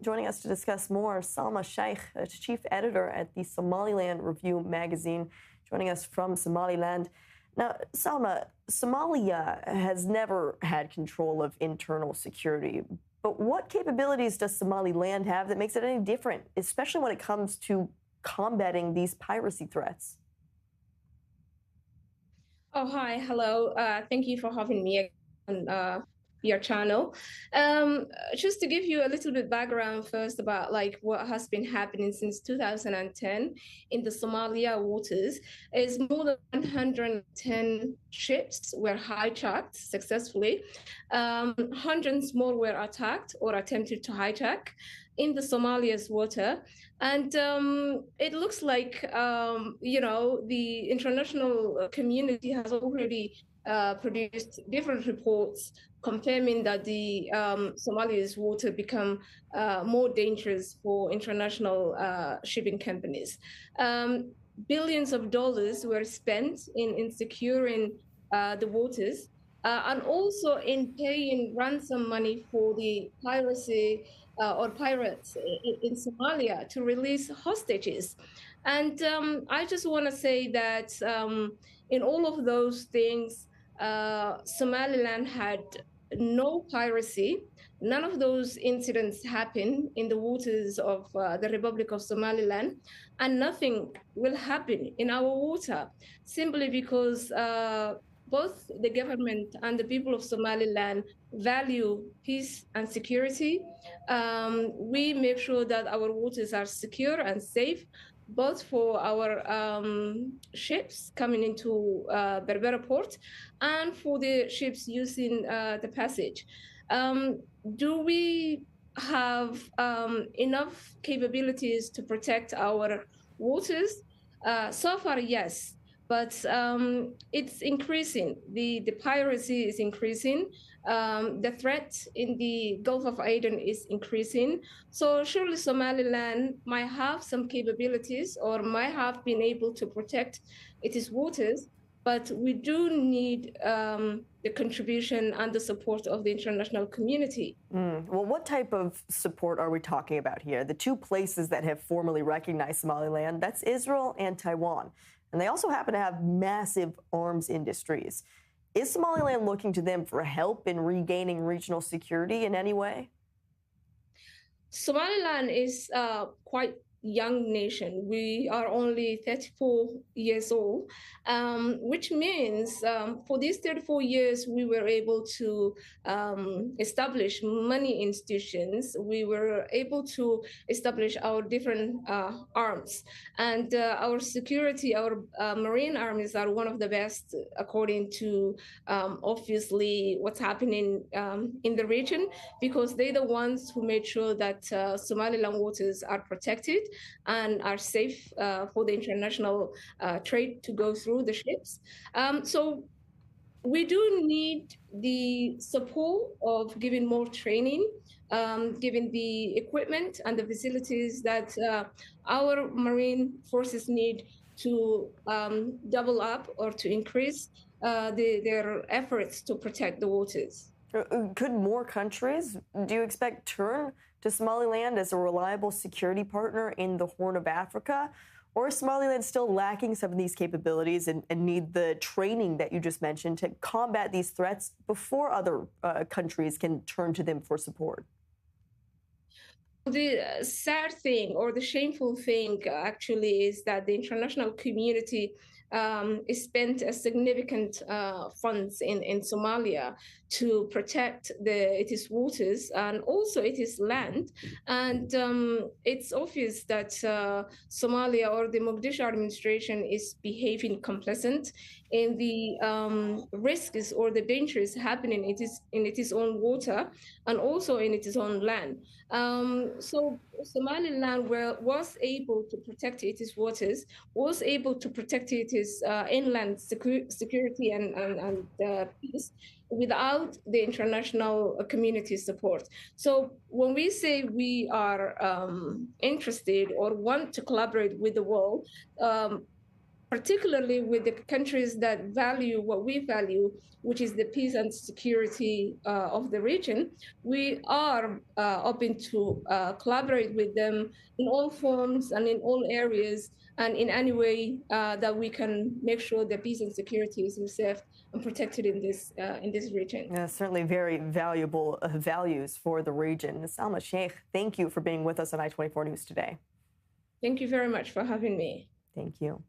Joining us to discuss more, Salma Sheikh, chief editor at the Somaliland Review magazine, joining us from Somaliland. Now, Salma, Somalia has never had control of internal security, but what capabilities does Somaliland have that makes it any different, especially when it comes to combating these piracy threats? Oh, hi. Hello. Thank you for having me on your channel. Just to give you a little bit background first about like what has been happening since 2010 in the Somalia waters is more than 110 ships were hijacked successfully. Hundreds more were attacked or attempted to hijack in the Somalia's water. And it looks like, the international community has already produced different reports confirming that the Somalia's water become more dangerous for international shipping companies. Billions of dollars were spent in securing the waters and also in paying ransom money for the piracy or pirates in Somalia to release hostages. And I just want to say that in all of those things, Somaliland had no piracy. None of those incidents happened in the waters of the Republic of Somaliland, and nothing will happen in our water simply because both the government and the people of Somaliland value peace and security. We make sure that our waters are secure and safe, both for our ships coming into Berbera port and for the ships using the passage. Do we have enough capabilities to protect our waters? So far, yes, but it's increasing. The piracy is increasing. The threat in the Gulf of Aden is increasing. So surely Somaliland might have some capabilities or might have been able to protect its waters, but we do need the contribution and the support of the international community. Well, what type of support are we talking about here? The two places that have formally recognized Somaliland, that's Israel and Taiwan. And they also happen to have massive arms industries. Is Somaliland looking to them for help in regaining regional security in any way? Somaliland is quite young nation. We are only 34 years old, which means for these 34 years, we were able to establish many institutions. We were able to establish our different arms. And our security, our marine armies are one of the best, according to obviously what's happening in the region, because they're the ones who made sure that Somaliland waters are protected and are safe for the international trade to go through the ships. So we do need the support of giving more training, giving the equipment and the facilities that our marine forces need to double up or to increase their efforts to protect the waters. Could more countries, do you expect, turn to Somaliland as a reliable security partner in the Horn of Africa? Or is Somaliland still lacking some of these capabilities and need the training that you just mentioned to combat these threats before other countries can turn to them for support? The sad thing or the shameful thing actually is that the international community spent a significant funds in Somalia to protect its waters and also its land. And it's obvious that Somalia or the Mogadishu administration is behaving complacent in the risks or the dangers happening in its own water and also in its own land. So Somaliland was able to protect its waters, was able to protect its inland security and peace without the international community support. So when we say we are interested or want to collaborate with the world, particularly with the countries that value what we value, which is the peace and security of the region. We are open to collaborate with them in all forms and in all areas, and in any way that we can make sure the peace and security is safe and protected in this region. Yeah, certainly very valuable values for the region. Salma Sheikh, thank you for being with us on I-24 News today. Thank you very much for having me. Thank you.